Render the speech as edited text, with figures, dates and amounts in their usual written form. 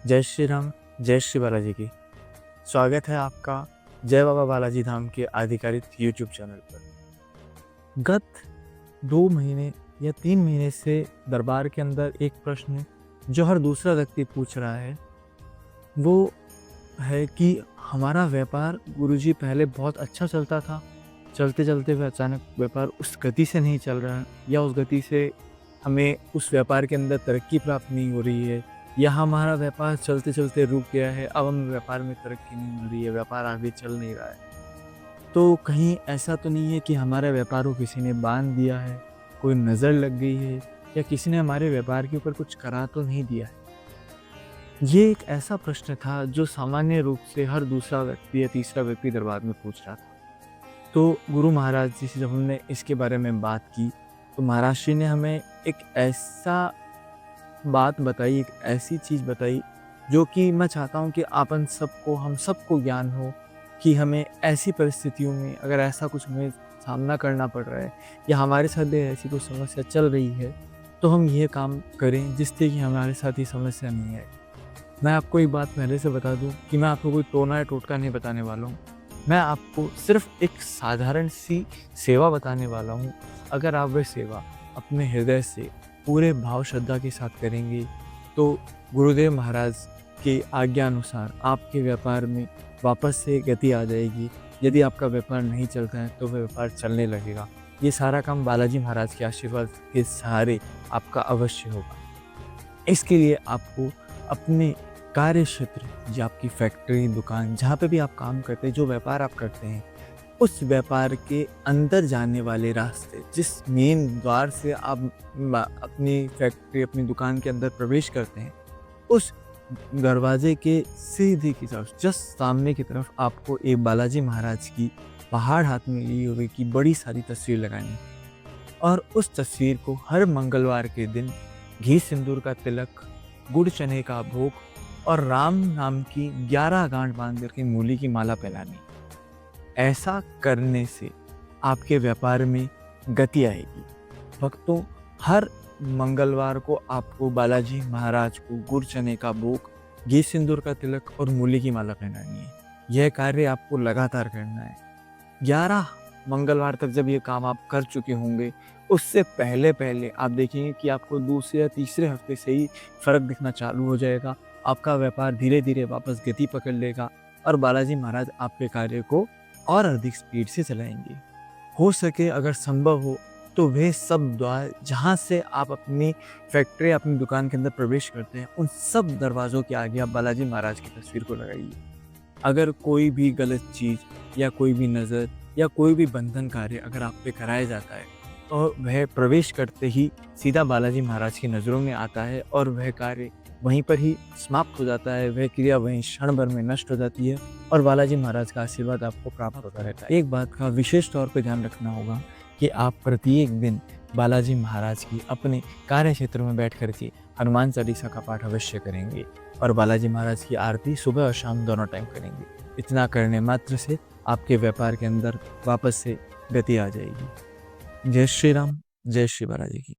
जय श्री राम, जय श्री बालाजी की। स्वागत है आपका जय बाबा बालाजी धाम के आधिकारिक यूट्यूब चैनल पर। गत 2 महीने या 3 महीने से दरबार के अंदर एक प्रश्न जो हर दूसरा व्यक्ति पूछ रहा है, वो है कि हमारा व्यापार गुरुजी पहले बहुत अच्छा चलता था, चलते-चलते हुए अचानक व्यापार उस गति से नहीं चल रहा है या उस गति से हमें उस व्यापार के अंदर तरक्की प्राप्त नहीं हो रही है, या हमारा व्यापार चलते-चलते रुक गया है, अब हमें व्यापार में तरक्की नहीं मिल रही है, व्यापार आगे चल नहीं रहा है। तो कहीं ऐसा तो नहीं है कि हमारे व्यापार को किसी ने बाँध दिया है, कोई नज़र लग गई है, या किसी ने हमारे व्यापार के ऊपर कुछ करा तो नहीं दिया है? ये एक ऐसा प्रश्न था जो सामान्य रूप से हर दूसरा व्यक्ति या तीसरा व्यक्ति दरबार में पूछ रहा था। तो गुरु महाराज जी से जब हमने इसके बारे में बात की, तो महाराज जी ने हमें एक ऐसा बात बताई, एक ऐसी चीज़ बताई जो कि मैं चाहता हूँ कि हम सबको ज्ञान हो कि हमें ऐसी परिस्थितियों में अगर ऐसा कुछ हमें सामना करना पड़ रहा है या हमारे साथ भी ऐसी कोई समस्या चल रही है, तो हम ये काम करें जिससे कि हमारे साथ ये समस्या नहीं आए। मैं आपको एक बात पहले से बता दूँ कि मैं आपको कोई टोना या टोटका नहीं बताने वाला हूँ। मैं आपको सिर्फ़ एक साधारण सी सेवा बताने वाला हूँ। अगर आप वह सेवा अपने हृदय से पूरे भाव श्रद्धा के साथ करेंगे, तो गुरुदेव महाराज के आज्ञा अनुसार आपके व्यापार में वापस से गति आ जाएगी। यदि आपका व्यापार नहीं चलता है, तो वह व्यापार चलने लगेगा। ये सारा काम बालाजी महाराज के आशीर्वाद के सहारे आपका अवश्य होगा। इसके लिए आपको अपने कार्य क्षेत्र या आपकी फैक्ट्री, दुकान, जहाँ पे भी आप काम करते हैं, जो व्यापार आप करते हैं, उस व्यापार के अंदर जाने वाले रास्ते, जिस मेन द्वार से आप अपनी फैक्ट्री, अपनी दुकान के अंदर प्रवेश करते हैं, उस दरवाजे के सीधे की तरफ, जस्ट सामने की तरफ आपको एक बालाजी महाराज की पहाड़ हाथ में ली हुई की बड़ी सारी तस्वीर लगानी है। और उस तस्वीर को हर मंगलवार के दिन घी सिंदूर का तिलक, गुड़ चने का भोग और राम नाम की 11 गांठ बांध करके मूली की माला पहनानी। ऐसा करने से आपके व्यापार में गति आएगी। भक्तों, हर मंगलवार को आपको बालाजी महाराज को गुड़ चने का भोग, घी सिंदूर का तिलक और मूली की माला पहनानी है। यह कार्य आपको लगातार करना है। 11 मंगलवार तक जब ये काम आप कर चुके होंगे, उससे पहले आप देखेंगे कि आपको दूसरे या तीसरे हफ्ते से ही फ़र्क दिखना चालू हो जाएगा। आपका व्यापार धीरे-धीरे वापस गति पकड़ लेगा और बालाजी महाराज आपके कार्य को और अधिक स्पीड से चलाएँगे। हो सके, अगर संभव हो, तो वे सब द्वार जहाँ से आप अपनी फैक्ट्री, अपनी दुकान के अंदर प्रवेश करते हैं, उन सब दरवाज़ों के आगे आप बालाजी महाराज की तस्वीर को लगाइए। अगर कोई भी गलत चीज़ या कोई भी नज़र या कोई भी बंधन कार्य अगर आप पे कराया जाता है, तो वह प्रवेश करते ही सीधा बालाजी महाराज की नज़रों में आता है और वह कार्य वहीं पर ही समाप्त हो जाता है। वह क्रिया वहीं क्षण भर में नष्ट हो जाती है और बालाजी महाराज का आशीर्वाद आपको प्राप्त होता रहता है। एक बात का विशेष तौर पे ध्यान रखना होगा कि आप प्रत्येक दिन बालाजी महाराज की अपने कार्य क्षेत्र में बैठ कर के हनुमान चालीसा का पाठ अवश्य करेंगे और बालाजी महाराज की आरती सुबह और शाम दोनों टाइम करेंगे। इतना करने मात्र से आपके व्यापार के अंदर वापस से गति आ जाएगी। जय श्री राम, जय श्री बालाजी की।